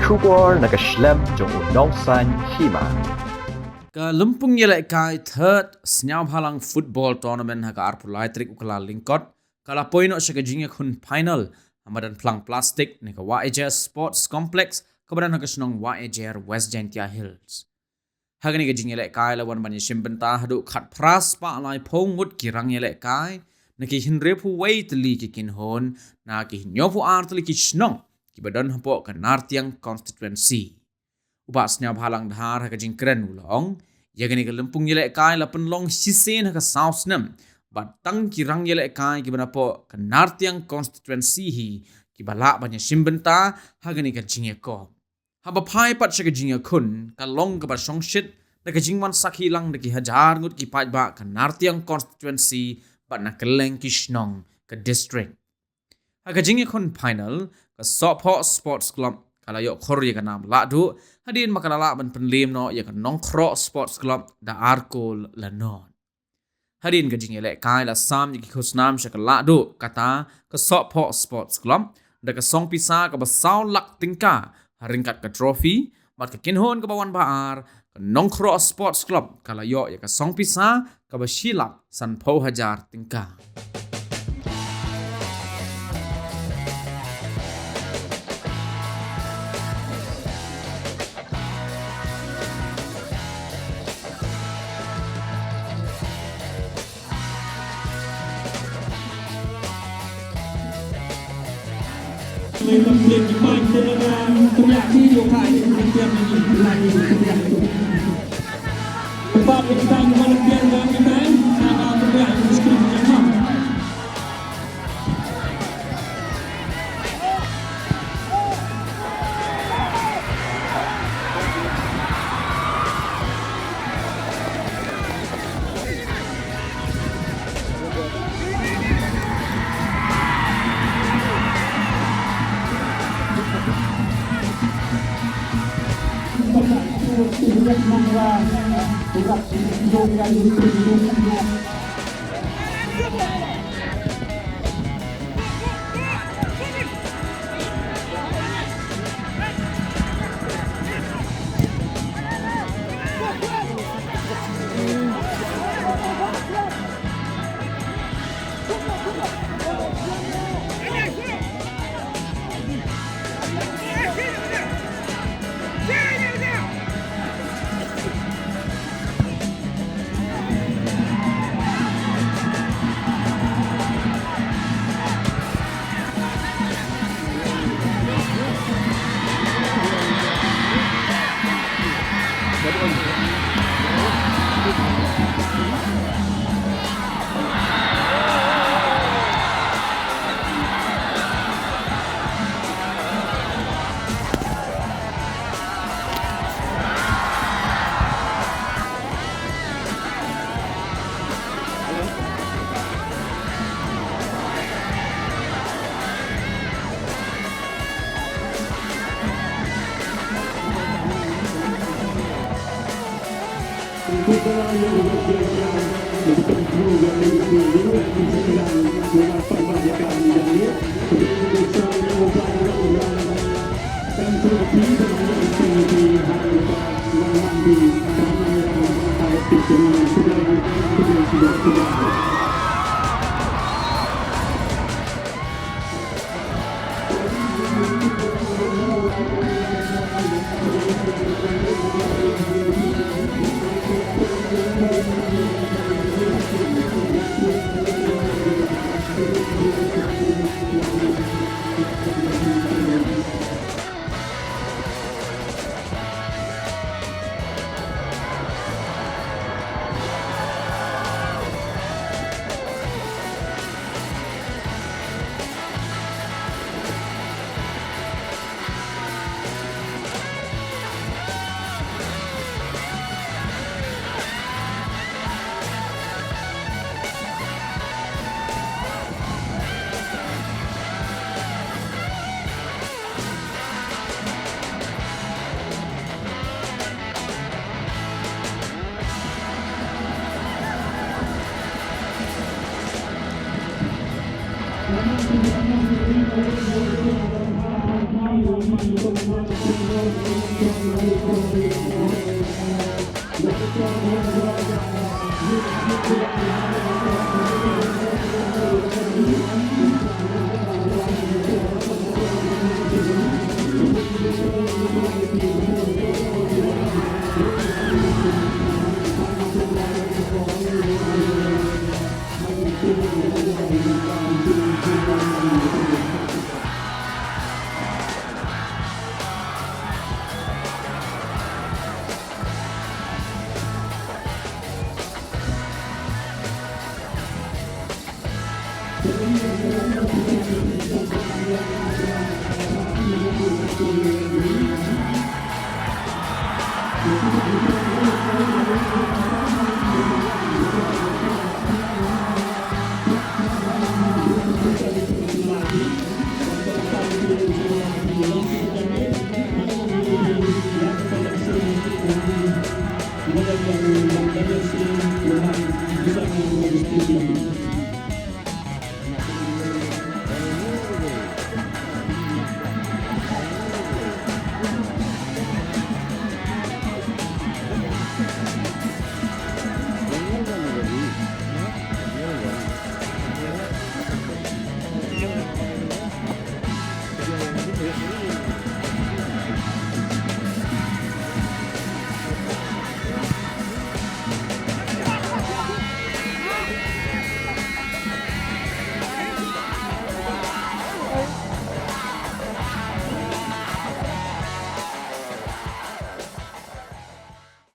Shubor nakaslem jong unongsan Hima. Ka lumpung yelek kai third Sniawbhalang football tournament haka arpulai trik ukala lingkot kala poino syaka jingya kun final hamadan plang plastik ni ka YAJR Sports Complex kabadan haka senong YAJR West Gentia Hills. Hagani ka jingya lek kai lawan bani shimbenta hadu khat pras pa alai pong mut kirang yelek kai na ki hinrepu wei teli ki kinhon na ki nyopu artli ki senong ki badan hapo ka nartiang constituency. Uba Sniawbhalang Dhar haka jing keren ulong yagani ka lempung yelek kai la penlong sisen haka sausnem batang kirang yelek kai ki banapo ka nartiang constituency hi ki balak banya shimbenta hagani ka jing ko haba pai pat shaka jing kun ka long ka ba songshit na ka jingwan sakhi lang na ki hajar ngut ki pai ba ka nartiang constituency bat na keleng ki shnong ka district haka jing kun final ka Sopho Sports Club kala yok khor ya kanam Lahduh hadin makalala ban penlim no ya kan nongkro sports club da arkol lanon hadin gajing elek kai la sam ki khosnam shaka Lahduh kata ka Sopho Sports Club da ka song pisa ka basau lak tingka haringkat ka trophy mat ka kinhon ka bawan baar ka nongkro sports club kala yok ya ka song pisa ka bashilak san po hajar tingka. May pag-click yung mic talaga tumiyaki yung kahit yung tiyan lagi tumiyaki. Kapag kita ang malagyan ng kita, nakakapagyan yung screen niya ma. Tugas mga tugas yung Thank you.